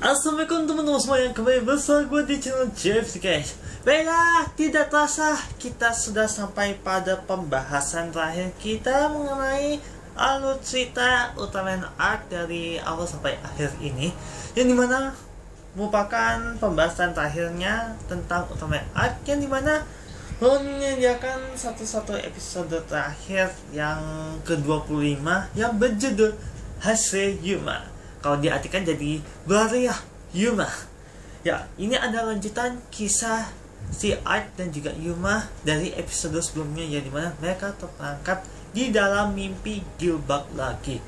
Assalamualaikum teman-teman semua yang kembali bersama gue di channel Jeff guys. Baiklah, tidak terasa kita sudah sampai pada pembahasan terakhir kita mengenai alur cerita Ultraman Arc dari awal sampai akhir ini, yang dimana merupakan pembahasan terakhirnya tentang Ultraman Arc, yang dimana menyediakan satu episode terakhir yang ke-25 yang berjudul Hase Yuma. Kalau diartikan jadi Belarya Yuma. Ya, ini adalah lanjutan kisah si Arc dan juga Yuma dari episode sebelumnya, yang dimana mereka terperangkap di dalam mimpi Gilbert lagi.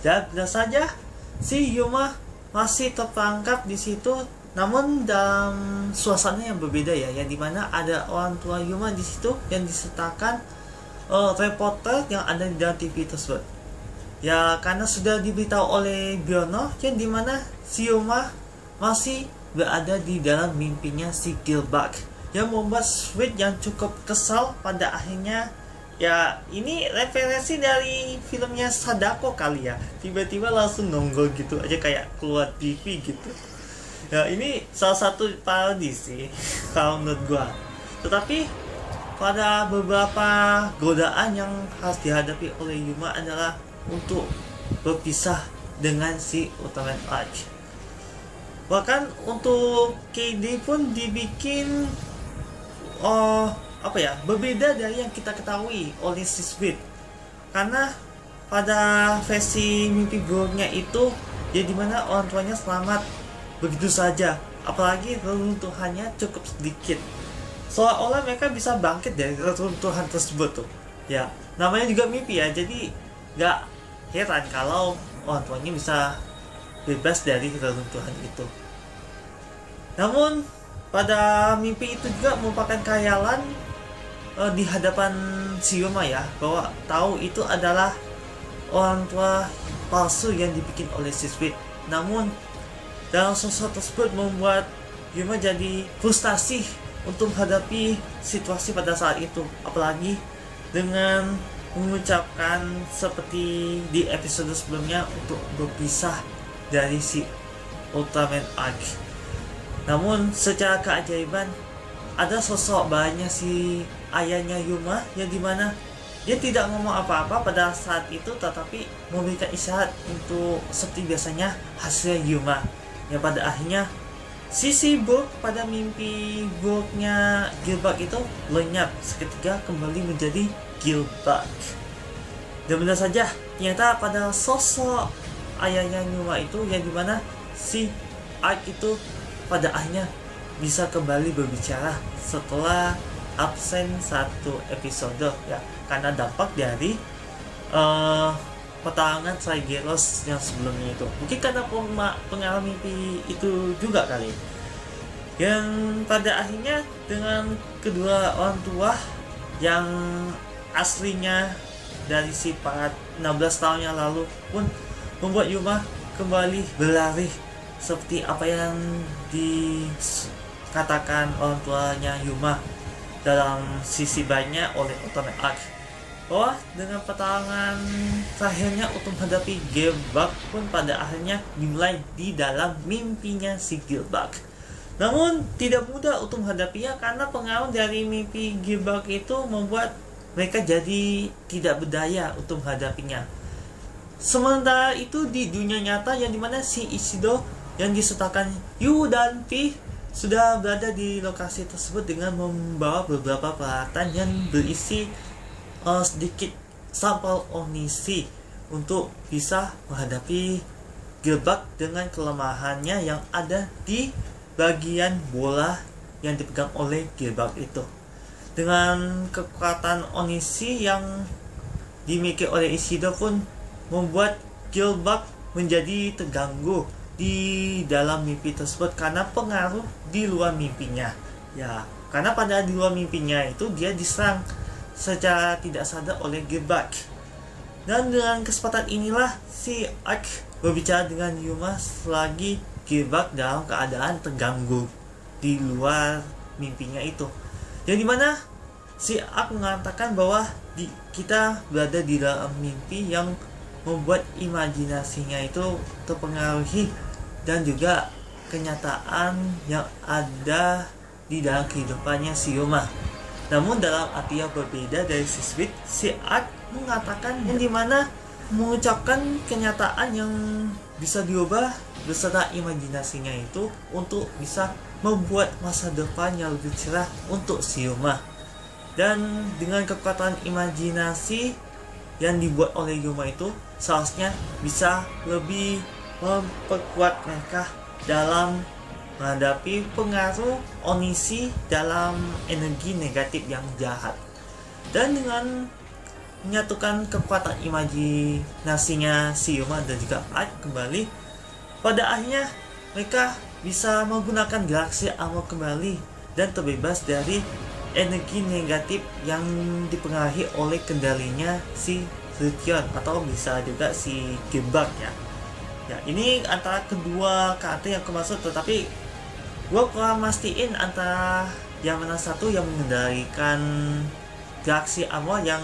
Dan benar saja si Yuma masih terperangkap di situ, namun dalam suasana yang berbeda ya, yang dimana ada orang tua Yuma di situ yang disertakan reporter yang ada di dalam TV tersebut. Ya, karena sudah diberitahu oleh Biono, yang dimana si Yuma masih berada di dalam mimpinya si Gilbert, yang membuat Sweet yang cukup kesal pada akhirnya. Ya, ini referensi dari filmnya Sadako kali ya, tiba-tiba langsung nongol gitu aja kayak keluar TV gitu. Ya, ini salah satu parodi sih kalau menurut gua. Tetapi pada beberapa godaan yang harus dihadapi oleh Yuma adalah untuk berpisah dengan si Ultraman Arc. Bahkan untuk KD pun dibikin berbeda dari yang kita ketahui oleh si Sweet. Karena pada versi mimpi buruknya itu, ya dimana orang tuanya selamat begitu saja, apalagi reruntuhannya cukup sedikit, seolah-olah mereka bisa bangkit dari reruntuhan tersebut tuh. Ya, namanya juga mimpi ya, jadi gak heran kalau orang tuanya bisa bebas dari reruntuhan itu. Namun pada mimpi itu juga merupakan khayalan di hadapan si Yuma ya, bahwa tahu itu adalah orang tua palsu yang dibikin oleh si Sweet. Namun dalam sesuatu tersebut membuat Yuma jadi frustasi untuk menghadapi situasi pada saat itu, apalagi dengan mengucapkan seperti di episode sebelumnya untuk berpisah dari si Ultraman Arc. Namun secara keajaiban ada sosok bahannya si ayahnya Yuma, yang dimana dia tidak ngomong apa-apa pada saat itu, tetapi memberikan isyarat untuk seperti biasanya hasil Yuma, yang pada akhirnya sisi buruk pada mimpi buruknya Gilbert itu lenyap seketika kembali menjadi Gilbert. Dan benar saja, ternyata pada sosok ayahnya Yuma itu, yang dimana si Arc itu pada akhirnya bisa kembali berbicara setelah absen satu episode ya, karena dampak dari pertarungan Triggeros yang sebelumnya itu. Mungkin karena pengaruh mimpi itu juga kali, yang pada akhirnya dengan kedua orang tua yang aslinya dari sifat 16 tahun yang lalu pun membuat Yuma kembali berlari seperti apa yang dikatakan orang tuanya Yuma dalam sisi banyak oleh Ultraman Arc, bahwa dengan pertarungan terakhirnya untuk menghadapi Gilbert pun pada akhirnya dimulai di dalam mimpinya si Gilbert. Namun tidak mudah untuk menghadapinya, karena pengaruh dari mimpi Gilbert itu membuat mereka jadi tidak berdaya untuk menghadapinya. Sementara itu di dunia nyata, yang dimana si Ishido yang disertakan Yu dan P sudah berada di lokasi tersebut dengan membawa beberapa peralatan yang berisi sedikit sampel Onishi untuk bisa menghadapi Gilbert dengan kelemahannya yang ada di bagian bola yang dipegang oleh Gilbert itu. Dengan kekuatan Onishi yang dimiliki oleh Ishido pun membuat Gilbert menjadi terganggu di dalam mimpi tersebut karena pengaruh di luar mimpinya. Ya, karena pada di luar mimpinya itu dia diserang secara tidak sadar oleh Gilbert. Dan dengan kesempatan inilah si Arc berbicara dengan Yuma selagi Gilbert dalam keadaan terganggu di luar mimpinya itu, yang dimana si Arc mengatakan bahwa kita berada di dalam mimpi yang membuat imajinasinya itu terpengaruhi dan juga kenyataan yang ada di dalam kehidupannya si Yuma. Namun dalam arti yang berbeda dari si Sweet, si Ark mengatakan yang dimana mengucapkan kenyataan yang bisa diubah beserta imajinasinya itu untuk bisa membuat masa depan yang lebih cerah untuk si Yuma. Dan dengan kekuatan imajinasi yang dibuat oleh Yuma itu seharusnya bisa lebih memperkuat mereka dalam menghadapi pengaruh Onishi dalam energi negatif yang jahat. Dan dengan menyatukan kekuatan imajinasinya si Yuma dan juga Ark kembali, pada akhirnya mereka bisa menggunakan galaksi Amor kembali dan terbebas dari energi negatif yang dipengaruhi oleh kendalinya si Rukion atau bisa juga si Gibbard ya. Ya, ini antara kedua karakter yang kemasuk, tetapi gue kurang mastiin antara yang mana satu yang mengendalikan galaksi Amor yang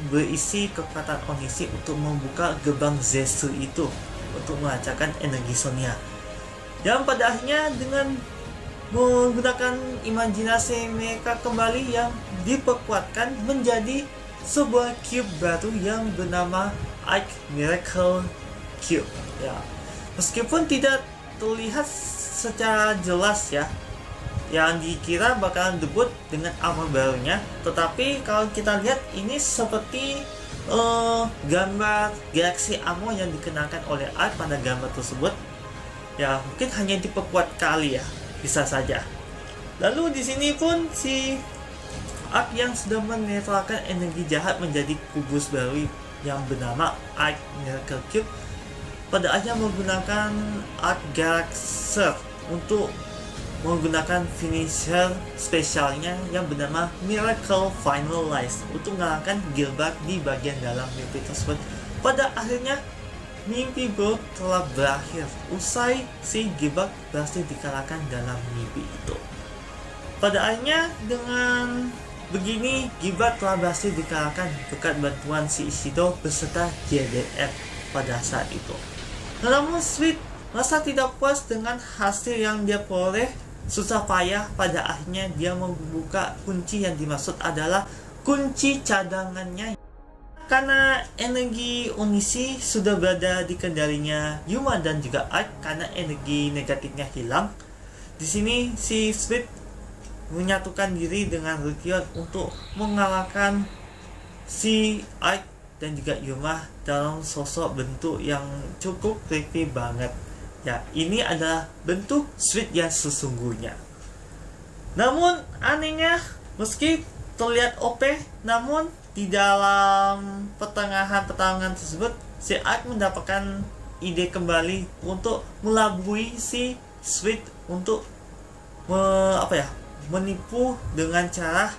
berisi kekuatan Onishi untuk membuka gerbang Zetsu itu untuk melancarkan energi Sonia. Yang pada akhirnya dengan menggunakan imajinasi mereka kembali yang diperkuatkan menjadi sebuah cube baru yang bernama Arc Miracle Cube ya. Meskipun tidak terlihat secara jelas ya yang dikira bakalan debut dengan armor barunya, tetapi kalau kita lihat ini seperti gambar galaksi Amor yang dikenakan oleh Ark pada gambar tersebut ya, mungkin hanya diperkuat kali ya, bisa saja. Lalu di sini pun si Ark yang sudah menetralkan energi jahat menjadi kubus baru yang bernama Arc Miracle Cube pada akhirnya menggunakan Arc Galaxer untuk menggunakan finisher spesialnya yang bernama Miracle Finalize untuk mengalahkan Gilbert di bagian dalam mimpi tersebut. Pada akhirnya mimpi buruk telah berakhir usai si Gilbert berhasil dikalahkan dalam mimpi itu. Pada akhirnya dengan begini Gilbert telah berhasil dikalahkan berkat bantuan si Ishido beserta JDF pada saat itu. Namun Sweet merasa tidak puas dengan hasil yang dia peroleh. Susah payah pada akhirnya dia membuka kunci yang dimaksud adalah kunci cadangannya. Karena energi Onishi sudah berada di kendalinya Yuma dan juga Ark karena energi negatifnya hilang. Di sini si Sweet menyatukan diri dengan Rukion untuk mengalahkan si Ark dan juga Yuma dalam sosok bentuk yang cukup creepy banget. Ya, ini adalah bentuk Sweet yang sesungguhnya. Namun anehnya, meski terlihat OP, namun di dalam pertengahan tersebut si Ark mendapatkan ide kembali untuk melabui si Sweet untuk menipu dengan cara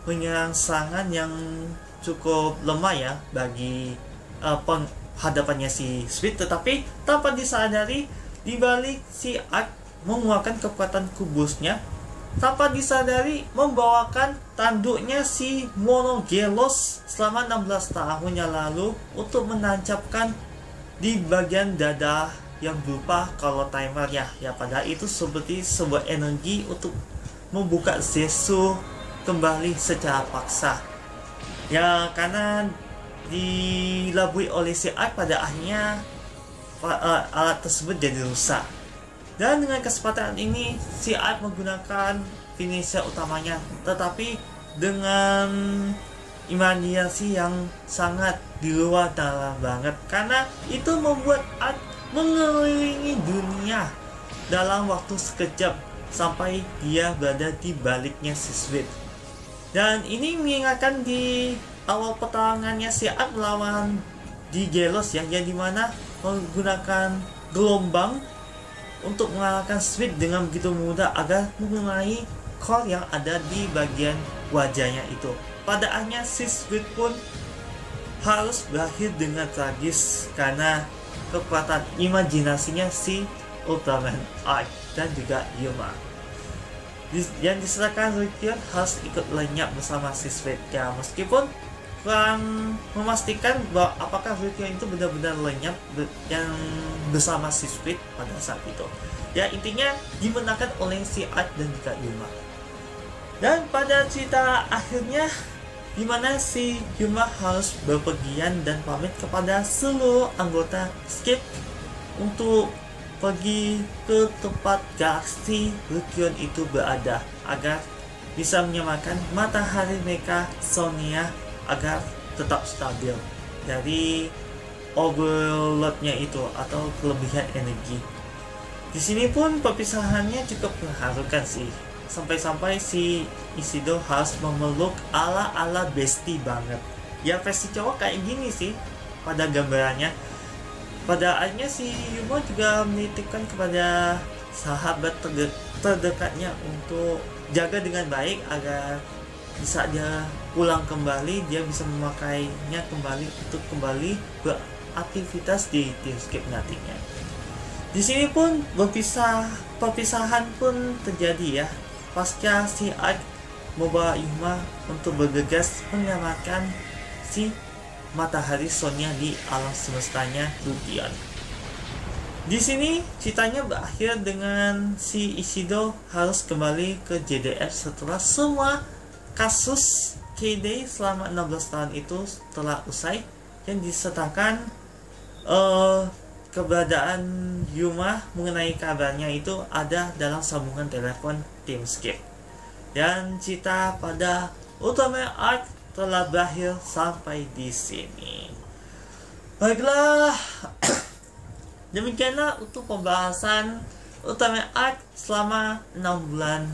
menyerang serangan yang cukup lemah ya bagi penghadapannya si Sweet, tetapi tanpa disadari di balik si Ark mengeluarkan kekuatan kubusnya, tanpa disadari membawakan tanduknya si Monogelos selama 16 tahun yang lalu untuk menancapkan di bagian dada yang berupa kalau timer ya. Padahal itu seperti sebuah energi untuk membuka Zetsu kembali secara paksa. Ya, karena dilabui oleh si Ark pada akhirnya alat tersebut jadi rusak. Dan dengan kesempatan ini si Ark menggunakan finisher utamanya, tetapi dengan imajinasi yang sangat di luar dalam banget, karena itu membuat Ark mengelilingi dunia dalam waktu sekejap sampai dia berada di baliknya si Sweet. Dan ini mengingatkan di awal pertarungannya si Ark melawan Digelos yang dimana menggunakan gelombang untuk mengalahkan Sweet dengan begitu mudah agar mengenai core yang ada di bagian wajahnya itu. Pada akhirnya si Sweet pun harus berakhir dengan tragis karena kekuatan imajinasinya si Ultraman Ark dan juga Yuma. Yang diserahkan Rukion harus ikut lenyap bersama si Sweet ya, meskipun kurang memastikan bahwa apakah Rukion itu benar-benar lenyap yang bersama si Sweet pada saat itu. Ya intinya dimenangkan oleh si Arc dan juga Yuma. Dan pada cerita akhirnya, dimana si Yuma harus berpergian dan pamit kepada seluruh anggota Escape untuk pergi ke tempat galaksi Lukion itu berada, agar bisa menyamakan matahari mereka Sonia agar tetap stabil dari overloadnya itu atau kelebihan energi. Di sini pun perpisahannya cukup mengharukan sih. Sampai-sampai si Ishido harus memeluk ala-ala bestie banget. Ya versi cowok kayak gini sih pada gambarannya. Pada akhirnya si Yuma juga menitipkan kepada sahabat terdekatnya untuk jaga dengan baik agar bisa dia pulang kembali, dia bisa memakainya kembali untuk kembali beraktivitas di Teamscape nantinya. Di sini pun perpisahan pun terjadi ya. Pasca si Arc membawa Yuma untuk bergegas menyelamatkan si matahari Sonia di alam semestanya Lukion. Di sini ceritanya berakhir dengan si Ishido harus kembali ke JDF setelah semua kasus KD selama 16 tahun itu telah usai, yang disertakan keberadaan Yuma mengenai kabarnya itu ada dalam sambungan telepon Teamscape. Dan cerita pada Ultraman Arc telah berakhir sampai di sini. Baiklah, demikianlah untuk pembahasan Ultraman Arc selama 6 bulan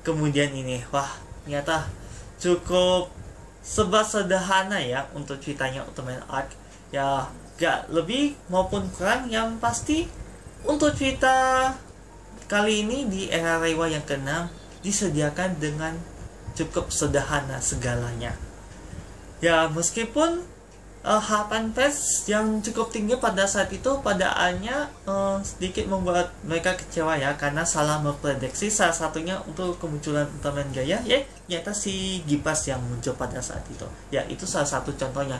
kemudian ini. Wah, ternyata cukup sederhana ya untuk ceritanya Ultraman Arc. Ya, gak lebih maupun kurang, yang pasti untuk cerita kali ini di era Reiwa yang ke-6 disediakan dengan cukup sederhana segalanya. Ya, meskipun harapan fans yang cukup tinggi pada saat itu padaannya sedikit membuat mereka kecewa ya, karena salah memprediksi salah satunya untuk kemunculan Ultraman Gaia, ya ternyata si Gipas yang muncul pada saat itu. Ya, itu salah satu contohnya.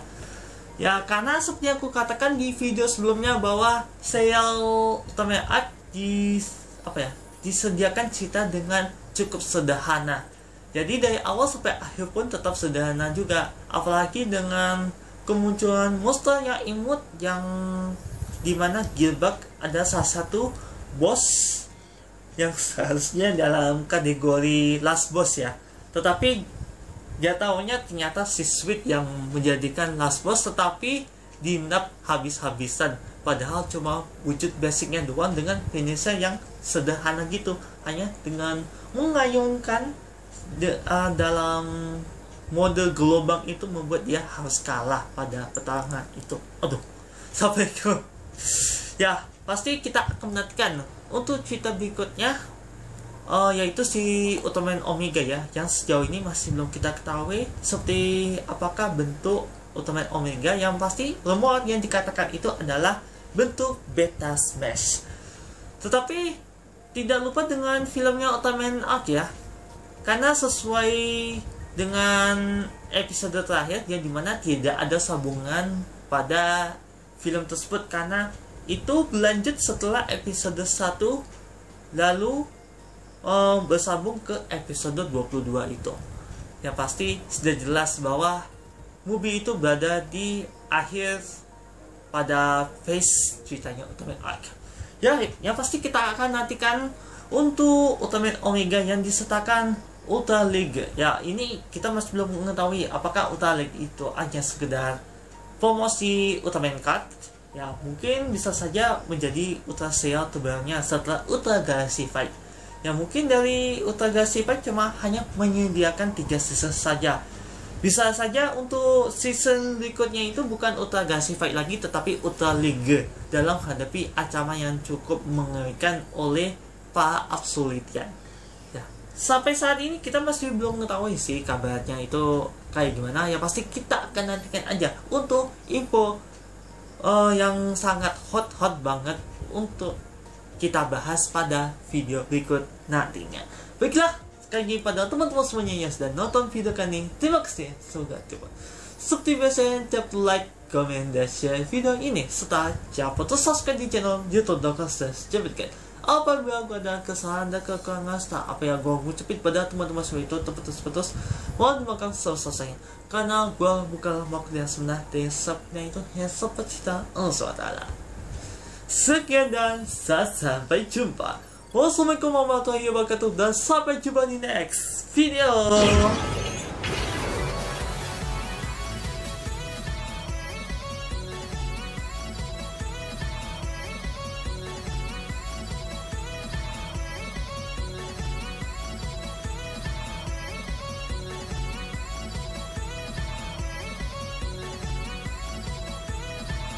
Ya, karena seperti yang aku katakan di video sebelumnya bahwa serial Ultraman Arc disediakan cerita dengan cukup sederhana. Jadi dari awal sampai akhir pun tetap sederhana juga. Apalagi dengan kemunculan monster yang imut, yang dimana Gilbert ada salah satu boss yang seharusnya dalam kategori last boss ya. Tetapi dia tahunya ternyata si Sweet yang menjadikan last boss, tetapi dinap habis-habisan. Padahal cuma wujud basicnya doang dengan finisher yang sederhana gitu. Hanya dengan mengayunkan dalam mode gelombang itu membuat dia harus kalah pada pertarungan itu. Aduh, sampai ke ya, pasti kita akan menantikan untuk cerita berikutnya, yaitu si Ultraman Omega ya, yang sejauh ini masih belum kita ketahui seperti apakah bentuk Ultraman Omega. Yang pasti rumor yang dikatakan itu adalah bentuk Beta Smash. Tetapi tidak lupa dengan filmnya Ultraman Arc ya, karena sesuai dengan episode terakhir yang dimana tidak ada sambungan pada film tersebut, karena itu berlanjut setelah episode 1 lalu bersambung ke episode 22 itu. Yang pasti sudah jelas bahwa movie itu berada di akhir pada phase ceritanya Ultraman Arc. Ya, yang pasti kita akan nantikan untuk Ultraman Omega yang disertakan Ultra League. Ya, ini kita masih belum mengetahui apakah Ultra League itu hanya sekedar promosi Ultraman Card. Ya, mungkin bisa saja menjadi Ultra Serial terbarunya setelah Ultra Galaxy Fight. Ya, mungkin dari Ultra Galaxy Fight cuma hanya menyediakan 3 season saja. Bisa saja untuk season berikutnya itu bukan Ultra Galaxy Fight lagi, tetapi Ultra League dalam menghadapi ancaman yang cukup mengerikan oleh para Absolutian. Ya, sampai saat ini kita masih belum mengetahui sih kabarnya itu kayak gimana. Ya, pasti kita akan nantikan aja untuk info yang sangat hot banget untuk kita bahas pada video berikut nantinya. Baiklah, sekali lagi pada teman-teman semuanya yang sudah nonton video kali ini, terima kasih. Semoga coba seperti biasanya, tap like, comment, dan share video ini, serta jangan lupa subscribe di channel YouTube Dr. Jabitkan. Apabila gue ada kesalahan dan kekurangan, apa yang gue ngucapin pada teman-teman semua itu terputus-putus, mohon dimakan selesai. Karena gue bukanlah makhluk yang sebenarnya, dan sebenarnya itu hanya seperti Allah SWT. Sekian dan sampai jumpa. Wassalamualaikum warahmatullahi wabarakatuh, dan sampai jumpa di next video.